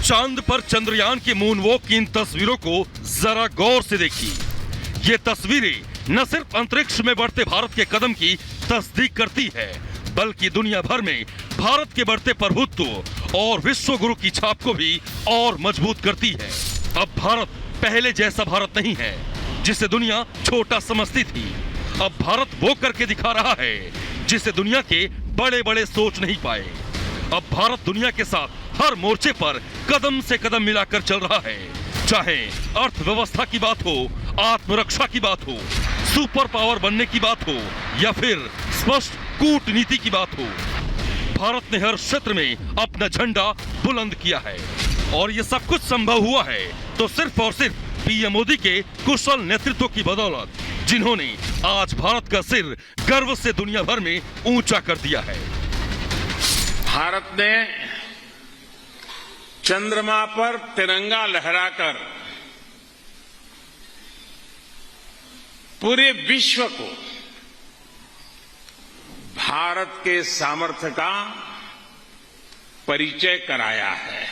चांद पर चंद्रयान के मूनवॉक की इन तस्वीरों को जरा गौर से देखिए। ये तस्वीरें न सिर्फ अंतरिक्ष में बढ़ते भारत के कदम की तस्दीक करती है, बल्कि दुनिया भर में भारत के बढ़ते प्रभुत्व और विश्व गुरु की छाप को भी और मजबूत करती है। अब भारत पहले जैसा भारत नहीं है जिसे दुनिया छोटा समझती थी। अब भारत वो करके दिखा रहा है जिसे दुनिया के बड़े बड़े सोच नहीं पाए। अब भारत दुनिया के साथ हर मोर्चे पर कदम से कदम मिलाकर चल रहा है। चाहे अर्थव्यवस्था की बात हो, आत्मरक्षा की बात हो, सुपर पावर बनने की बात हो या फिर स्पष्ट कूटनीति की बात हो, भारत ने हर क्षेत्र में अपना झंडा बुलंद किया है। और ये सब कुछ संभव हुआ है तो सिर्फ और सिर्फ पीएम मोदी के कुशल नेतृत्व की बदौलत, जिन्होंने आज भारत का सिर गर्व से दुनिया भर में ऊंचा कर दिया है। भारत ने चंद्रमा पर तिरंगा लहराकर पूरे विश्व को भारत के सामर्थ्य का परिचय कराया है।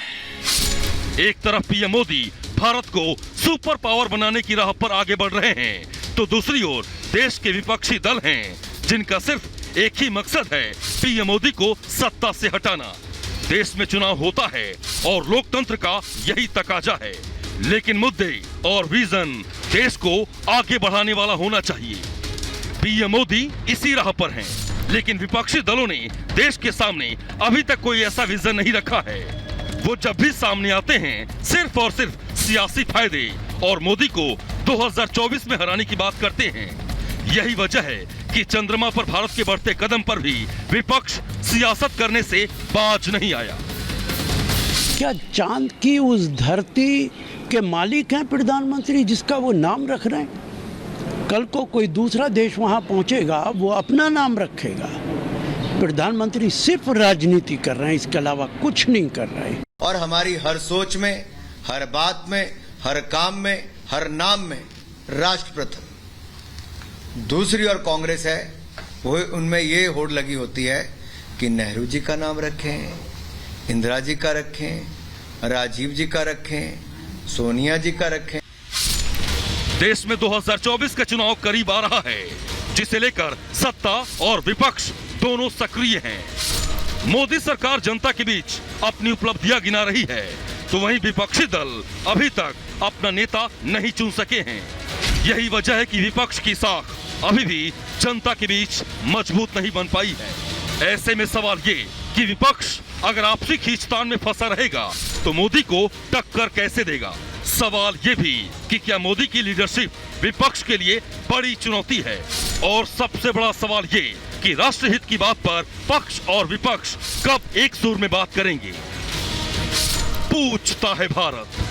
एक तरफ पीएम मोदी भारत को सुपर पावर बनाने की राह पर आगे बढ़ रहे हैं, तो दूसरी ओर देश के विपक्षी दल हैं जिनका सिर्फ एक ही मकसद है, पीएम मोदी को सत्ता से हटाना। देश में चुनाव होता है और लोकतंत्र का यही तकाजा है, लेकिन मुद्दे और विजन देश को आगे बढ़ाने वाला होना चाहिए। पीएम मोदी इसी राह पर हैं, लेकिन विपक्षी दलों ने देश के सामने अभी तक कोई ऐसा विजन नहीं रखा है। वो जब भी सामने आते हैं सिर्फ और सिर्फ सियासी फायदे और मोदी को 2024 में हराने की बात करते हैं। यही वजह है कि चंद्रमा पर भारत के बढ़ते कदम पर भी विपक्ष सियासत करने से बाज नहीं आया। क्या चांद की उस धरती के मालिक हैं प्रधानमंत्री जिसका वो नाम रख रहे हैं? कल को कोई दूसरा देश वहां पहुंचेगा, वो अपना नाम रखेगा। प्रधानमंत्री सिर्फ राजनीति कर रहे हैं, इसके अलावा कुछ नहीं कर रहे हैं। और हमारी हर सोच में, हर बात में, हर काम में, हर नाम में राष्ट्र प्रथम। दूसरी ओर कांग्रेस है, वो उनमें ये होड़ लगी होती है कि नेहरू जी का नाम रखें, इंदिरा जी का रखें, राजीव जी का रखें, सोनिया जी का रखें। देश में 2024 का चुनाव करीब आ रहा है, जिसे लेकर सत्ता और विपक्ष दोनों सक्रिय हैं। मोदी सरकार जनता के बीच अपनी उपलब्धियां गिना रही है, तो वहीं विपक्षी दल अभी तक अपना नेता नहीं चुन सके हैं। यही वजह है कि विपक्ष की साख अभी भी जनता के बीच मजबूत नहीं बन पाई है। ऐसे में सवाल ये कि विपक्ष अगर आपसी खींचतान में फंसा रहेगा तो मोदी को टक्कर कैसे देगा। सवाल ये भी कि क्या मोदी की लीडरशिप विपक्ष के लिए बड़ी चुनौती है। और सबसे बड़ा सवाल ये कि राष्ट्रहित की बात पर पक्ष और विपक्ष कब एक सुर में बात करेंगे। पूछता है भारत।